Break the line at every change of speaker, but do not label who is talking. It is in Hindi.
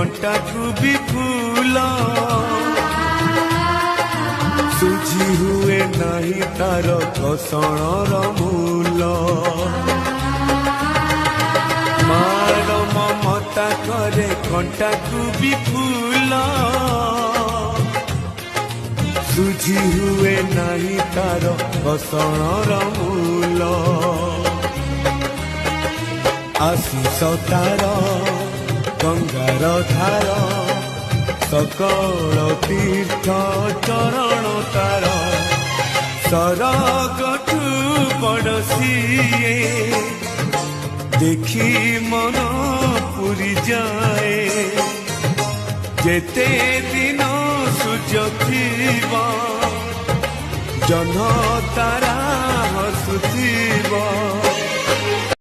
कंटा को भी फूल सुझी हुए नहीं तार घसणर मूल मार ममता करे कंटा को भी फूल सुझी हुए नहीं तार घसणर मूल आशीष तार गंगार धार सकल तीर्थ चरण तार सरगठु पड़ोसी देखी मन पुरी जाए जेते दिन सूर्य थीबा जह्न तारा हसुथिबा।